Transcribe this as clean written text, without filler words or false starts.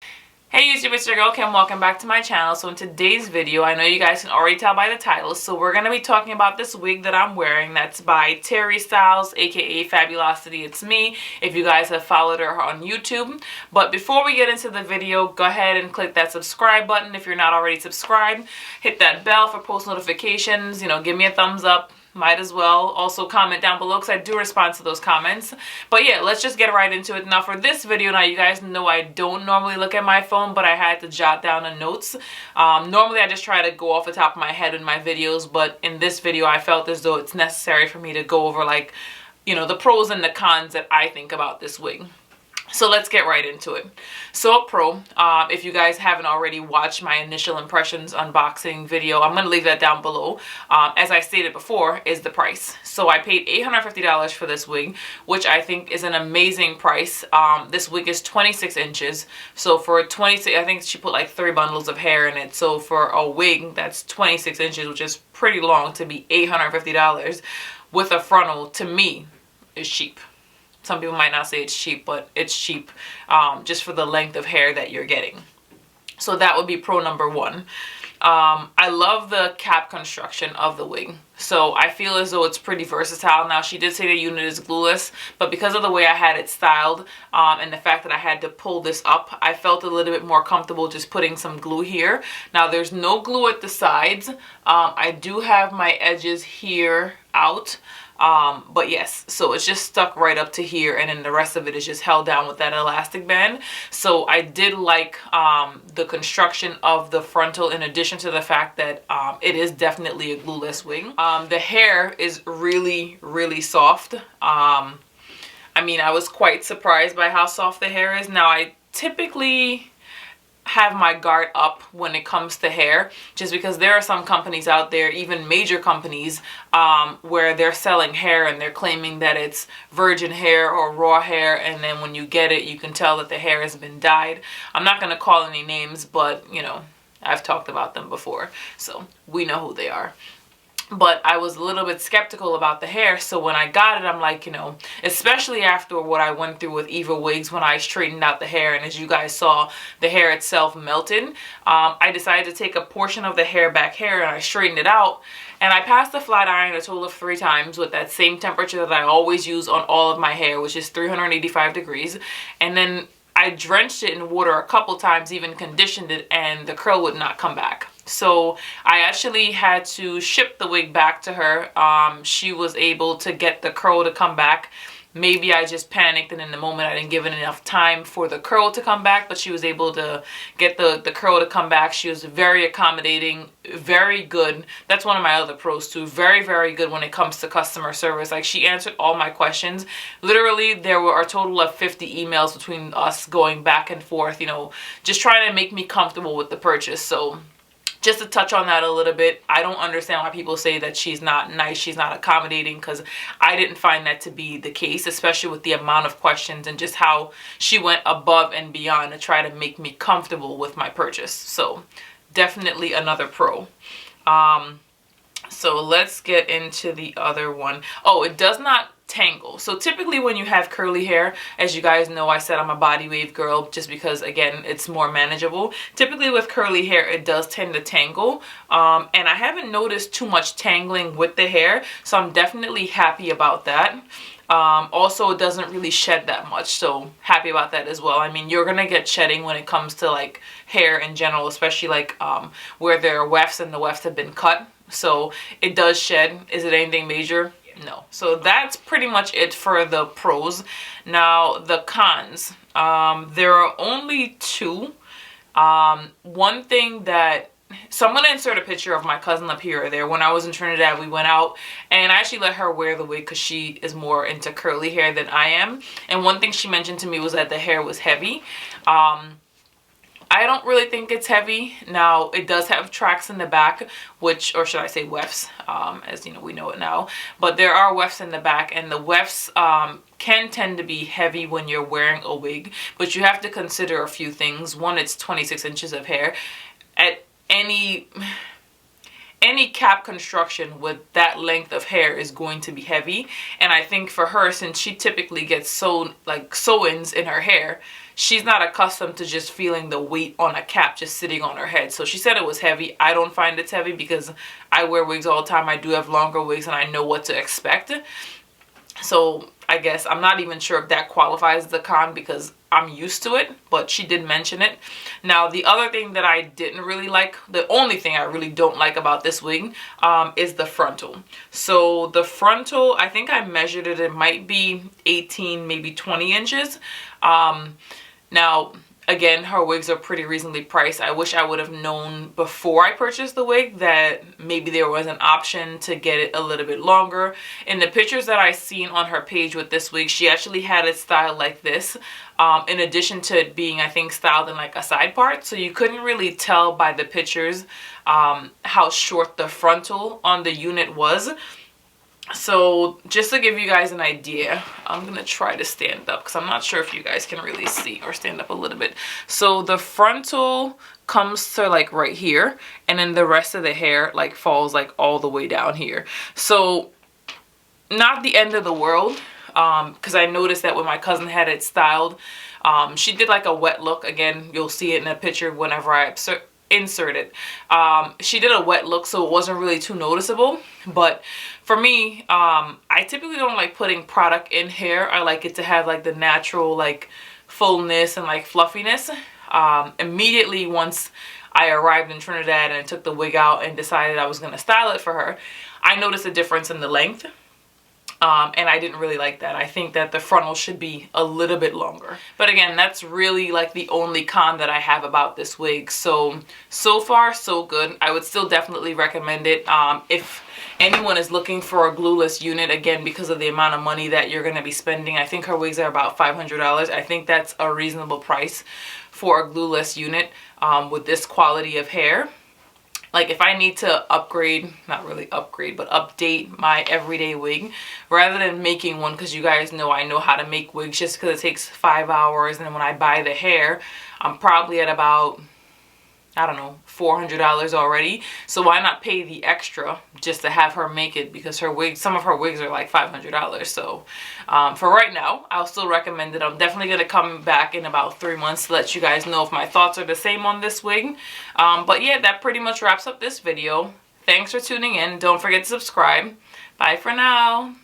Hey YouTube, it's your girl Kim. Welcome back to my channel. So in today's video, I know you guys can already tell by the title, so we're going to be talking about this wig that I'm wearing. That's by Terristyles, aka Fabulasityisme, if you guys have followed her on YouTube. But before we get into the video, go ahead and click that subscribe button if you're not already subscribed. Hit that bell for post notifications. Give me a thumbs up. Might as well also comment down below because I do respond to those comments. But yeah, let's just get right into it. Now for this video, now you guys know I don't normally look at my phone, but I had to jot down the notes. Normally I just try to go off the top of my head in my videos, but in this video I felt as though it's necessary for me to go over the pros and the cons that I think about this wig. So let's get right into it. So a pro, if you guys haven't already watched my initial impressions unboxing video, I'm going to leave that down below. As I stated before, is the price. So I paid $850 for this wig, which I think is an amazing price. This wig is 26 inches. So for 26, I think she put like 3 bundles of hair in it. So for a wig that's 26 inches, which is pretty long, to be $850 with a frontal, to me, is cheap. Some people might not say it's cheap, but it's cheap just for the length of hair that you're getting. So that would be pro number one. I love the cap construction of the wig. So I feel as though it's pretty versatile. Now she did say the unit is glueless, but because of the way I had it styled and the fact that I had to pull this up, I felt a little bit more comfortable just putting some glue here. Now there's no glue at the sides. I do have my edges here out. But yes, so it's just stuck right up to here, and then the rest of it is just held down with that elastic band. So I did like the construction of the frontal, in addition to the fact that it is definitely a glueless wig. The hair is really, really soft. I mean, I was quite surprised by how soft the hair is. Now I typically have my guard up when it comes to hair, just because there are some companies out there, even major companies, where they're selling hair and they're claiming that it's virgin hair or raw hair, and then when you get it you can tell that the hair has been dyed. I'm not going to call any names, but I've talked about them before, so we know who they are. But I was a little bit skeptical about the hair, so when I got it, I'm like, especially after what I went through with Eva wigs when I straightened out the hair, and as you guys saw, the hair itself melted. I decided to take a portion of the hair back here and I straightened it out, and I passed the flat iron a total of 3 times with that same temperature that I always use on all of my hair, which is 385 degrees, and then I drenched it in water a couple times, even conditioned it, and the curl would not come back. So I actually had to ship the wig back to her. She was able to get the curl to come back. Maybe I just panicked, and in the moment I didn't give it enough time for the curl to come back, but she was able to get the curl to come back. She was very accommodating, very good. That's one of my other pros too. Very, very good when it comes to customer service. Like, she answered all my questions. Literally, there were a total of 50 emails between us going back and forth, just trying to make me comfortable with the purchase. So just to touch on that a little bit, I don't understand why people say that she's not nice, she's not accommodating, because I didn't find that to be the case, especially with the amount of questions and just how she went above and beyond to try to make me comfortable with my purchase. So definitely another pro. So let's get into the other one. Oh, it does not tangle. So typically when you have curly hair, as you guys know, I said I'm a body wave girl just because, again, it's more manageable. Typically with curly hair, it does tend to tangle, and I haven't noticed too much tangling with the hair, so I'm definitely happy about that. Also, it doesn't really shed that much, so happy about that as well. I mean, you're gonna get shedding when it comes to like hair in general, especially like where there are wefts and the wefts have been cut. So it does shed. Is it anything major? No. So that's pretty much it for the pros. Now the cons. There are only 2. One thing that, so I'm going to insert a picture of my cousin up here or there. When I was in Trinidad, we went out and I actually let her wear the wig because she is more into curly hair than I am. And one thing she mentioned to me was that the hair was heavy. I don't really think it's heavy. Now, it does have tracks in the back, which, or should I say wefts, as we know it now. But there are wefts in the back, and the wefts can tend to be heavy when you're wearing a wig. But you have to consider a few things. One, it's 26 inches of hair. At any any cap construction with that length of hair is going to be heavy. And I think for her, since she typically gets sew-ins in her hair, she's not accustomed to just feeling the weight on a cap just sitting on her head. So she said it was heavy. I don't find it's heavy because I wear wigs all the time. I do have longer wigs and I know what to expect. So I guess I'm not even sure if that qualifies as the con because I'm used to it, but she did mention it. Now, the other thing that I didn't really like, the only thing I really don't like about this wig is the frontal. So the frontal, I think I measured it, it might be 18, maybe 20 inches. Now, again, her wigs are pretty reasonably priced. I wish I would have known before I purchased the wig that maybe there was an option to get it a little bit longer. In the pictures that I seen on her page with this wig, she actually had it styled like this, in addition to it being, I think, styled in like a side part. So you couldn't really tell by the pictures how short the frontal on the unit was. So just to give you guys an idea, I'm gonna try to stand up because I'm not sure if you guys can really see, or stand up a little bit. So the frontal comes to like right here, and then the rest of the hair like falls like all the way down here. So not the end of the world, because I noticed that when my cousin had it styled, she did like a wet look. Again, you'll see it in a picture whenever I insert it. She did a wet look, so it wasn't really too noticeable. But for me, I typically don't like putting product in hair. I like it to have like the natural like fullness and like fluffiness. Immediately once I arrived in Trinidad and took the wig out and decided I was going to style it for her, I noticed a difference in the length. And I didn't really like that. I think that the frontal should be a little bit longer. But again, that's really like the only con that I have about this wig. So far, so good. I would still definitely recommend it. If anyone is looking for a glueless unit, again, because of the amount of money that you're going to be spending, I think her wigs are about $500. I think that's a reasonable price for a glueless unit with this quality of hair. Like if I need to upgrade, not really upgrade, but update my everyday wig, rather than making one, because you guys know I know how to make wigs just because it takes 5 hours, and then when I buy the hair, I'm probably at about, I don't know, $400 already. So why not pay the extra just to have her make it, because her wigs, some of her wigs are like $500. So for right now, I'll still recommend it. I'm definitely going to come back in about 3 months to let you guys know if my thoughts are the same on this wig. But yeah, that pretty much wraps up this video. Thanks for tuning in. Don't forget to subscribe. Bye for now.